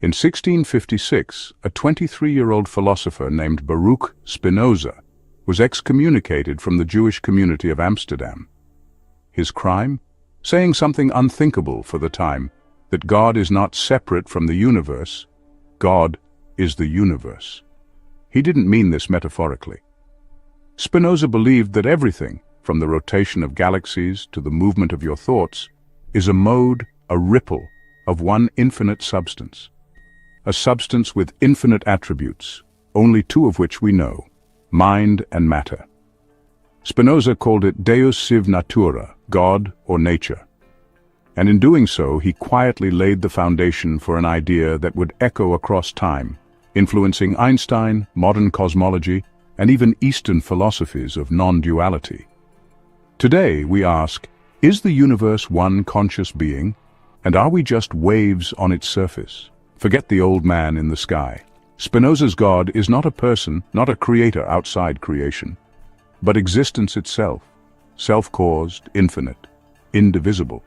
In 1656, a 23-year-old philosopher named Baruch Spinoza was excommunicated from the Jewish community of Amsterdam. His crime? Saying something unthinkable for the time, that God is not separate from the universe, God is the universe. He didn't mean this metaphorically. Spinoza believed that everything, from the rotation of galaxies to the movement of your thoughts, is a mode, a ripple, of one infinite substance. A substance with infinite attributes, only two of which we know, mind and matter. Spinoza called it Deus sive natura, God or nature. And in doing so, he quietly laid the foundation for an idea that would echo across time, influencing Einstein, modern cosmology, and even Eastern philosophies of non-duality. Today, we ask, is the universe one conscious being, and are we just waves on its surface? Forget the old man in the sky. Spinoza's God is not a person, not a creator outside creation, but existence itself, self-caused, infinite, indivisible.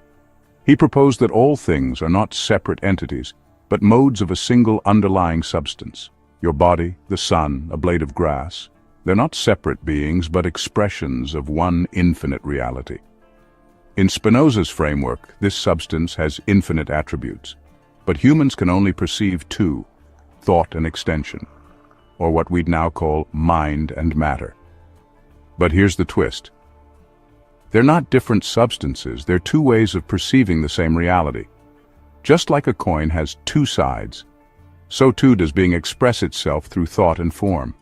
He proposed that all things are not separate entities, but modes of a single underlying substance. Your body, the sun, a blade of grass, they're not separate beings, but expressions of one infinite reality. In Spinoza's framework, this substance has infinite attributes, but humans can only perceive two, thought and extension, or what we'd now call mind and matter. But here's the twist. They're not different substances, they're two ways of perceiving the same reality. Just like a coin has two sides, so too does being express itself through thought and form.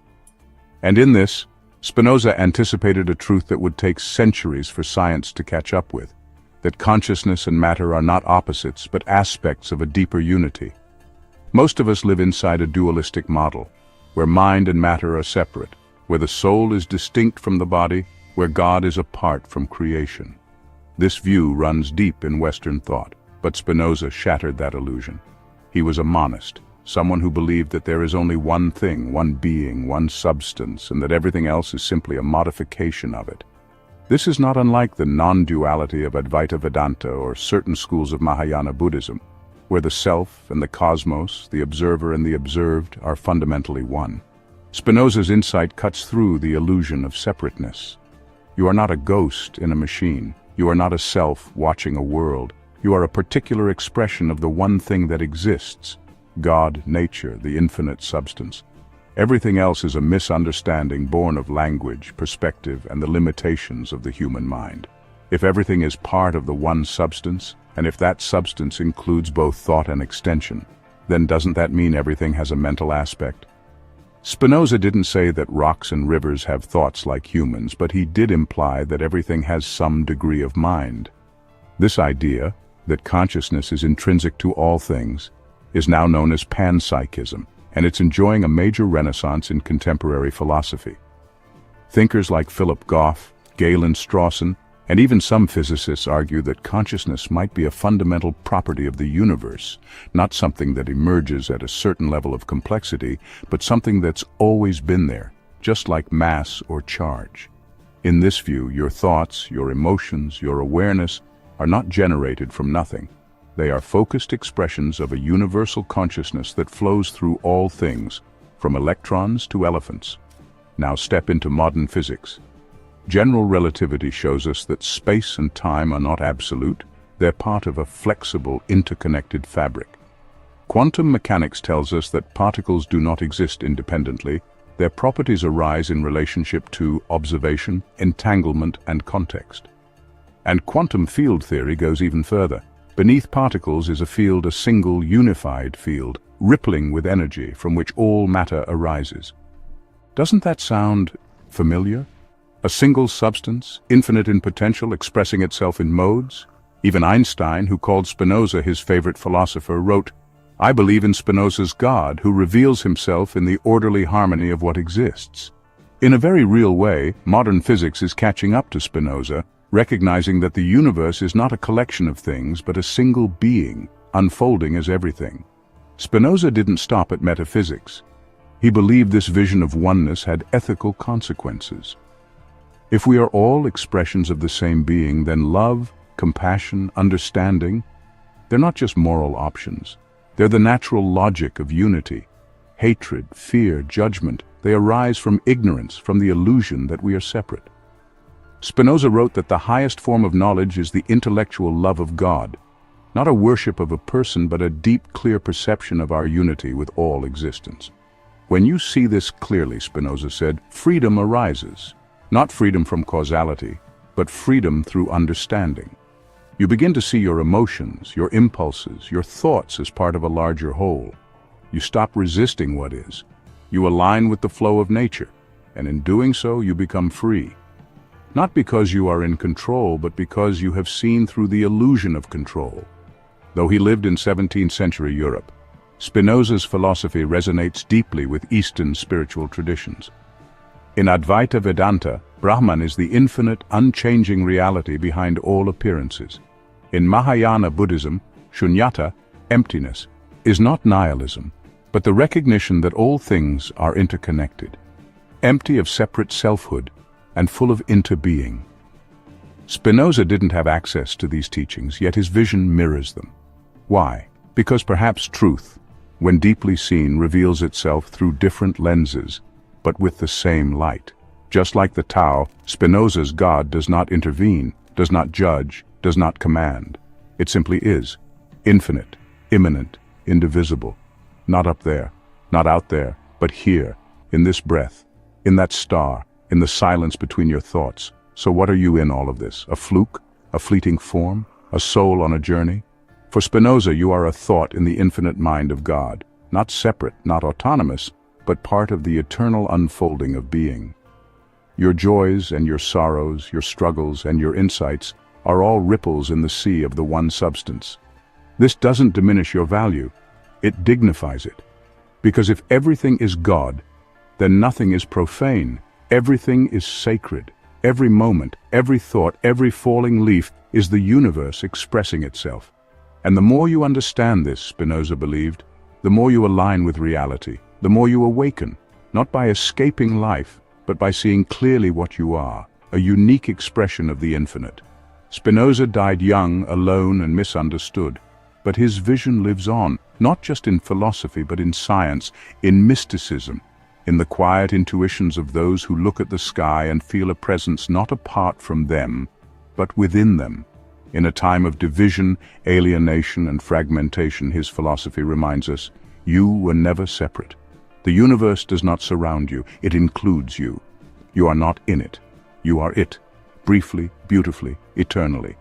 And in this, Spinoza anticipated a truth that would take centuries for science to catch up with, that consciousness and matter are not opposites but aspects of a deeper unity. Most of us live inside a dualistic model, where mind and matter are separate, where the soul is distinct from the body, where God is apart from creation. This view runs deep in Western thought, but Spinoza shattered that illusion. He was a monist, someone who believed that there is only one thing, one being, one substance, and that everything else is simply a modification of it. This is not unlike the non-duality of Advaita Vedanta or certain schools of Mahayana Buddhism, where the self and the cosmos, the observer and the observed, are fundamentally one. Spinoza's insight cuts through the illusion of separateness. You are not a ghost in a machine. You are not a self watching a world. You are a particular expression of the one thing that exists, God, nature, the infinite substance. Everything else is a misunderstanding born of language, perspective, and the limitations of the human mind. If everything is part of the one substance, and if that substance includes both thought and extension, then doesn't that mean everything has a mental aspect? Spinoza didn't say that rocks and rivers have thoughts like humans, but he did imply that everything has some degree of mind. This idea, that consciousness is intrinsic to all things, is now known as panpsychism, and it's enjoying a major renaissance in contemporary philosophy. Thinkers like Philip Goff, Galen Strawson, and even some physicists argue that consciousness might be a fundamental property of the universe, not something that emerges at a certain level of complexity, but something that's always been there, just like mass or charge. In this view, your thoughts, your emotions, your awareness are not generated from nothing. They are focused expressions of a universal consciousness that flows through all things, from electrons to elephants. Now step into modern physics. General relativity shows us that space and time are not absolute, they're part of a flexible, interconnected fabric. Quantum mechanics tells us that particles do not exist independently, their properties arise in relationship to observation, entanglement, and context. And quantum field theory goes even further. Beneath particles is a field, a single, unified field, rippling with energy from which all matter arises. Doesn't that sound familiar? A single substance, infinite in potential, expressing itself in modes? Even Einstein, who called Spinoza his favorite philosopher, wrote, "I believe in Spinoza's God, who reveals himself in the orderly harmony of what exists." In a very real way, modern physics is catching up to Spinoza, recognizing that the universe is not a collection of things, but a single being, unfolding as everything. Spinoza didn't stop at metaphysics. He believed this vision of oneness had ethical consequences. If we are all expressions of the same being, then love, compassion, understanding, they're not just moral options. They're the natural logic of unity. Hatred, fear, judgment, they arise from ignorance, from the illusion that we are separate. Spinoza wrote that the highest form of knowledge is the intellectual love of God, not a worship of a person, but a deep, clear perception of our unity with all existence. When you see this clearly, Spinoza said, freedom arises. Not freedom from causality, but freedom through understanding. You begin to see your emotions, your impulses, your thoughts as part of a larger whole. You stop resisting what is. You align with the flow of nature, and in doing so you become free. Not because you are in control, but because you have seen through the illusion of control. Though he lived in 17th century Europe, Spinoza's philosophy resonates deeply with Eastern spiritual traditions. In Advaita Vedanta, Brahman is the infinite, unchanging reality behind all appearances. In Mahayana Buddhism, shunyata, emptiness, is not nihilism, but the recognition that all things are interconnected, empty of separate selfhood and full of interbeing. Spinoza didn't have access to these teachings, yet his vision mirrors them. Why? Because perhaps truth, when deeply seen, reveals itself through different lenses, but with the same light. Just like the Tao, Spinoza's God does not intervene, does not judge, does not command. It simply is, infinite, immanent, indivisible. Not up there, not out there, but here, in this breath, in that star, in the silence between your thoughts. So what are you in all of this? A fluke? A fleeting form? A soul on a journey? For Spinoza, you are a thought in the infinite mind of God, not separate, not autonomous, but part of the eternal unfolding of being. Your joys and your sorrows, your struggles and your insights are all ripples in the sea of the one substance. This doesn't diminish your value, it dignifies it. Because if everything is God, then nothing is profane, everything is sacred. Every moment, every thought, every falling leaf is the universe expressing itself. And the more you understand this, Spinoza believed, the more you align with reality, the more you awaken, not by escaping life, but by seeing clearly what you are, a unique expression of the infinite. Spinoza died young, alone, and misunderstood, but his vision lives on, not just in philosophy, but in science, in mysticism, in the quiet intuitions of those who look at the sky and feel a presence not apart from them, but within them. In a time of division, alienation, and fragmentation, his philosophy reminds us, you were never separate. The universe does not surround you, it includes you. You are not in it. You are it, briefly, beautifully, eternally.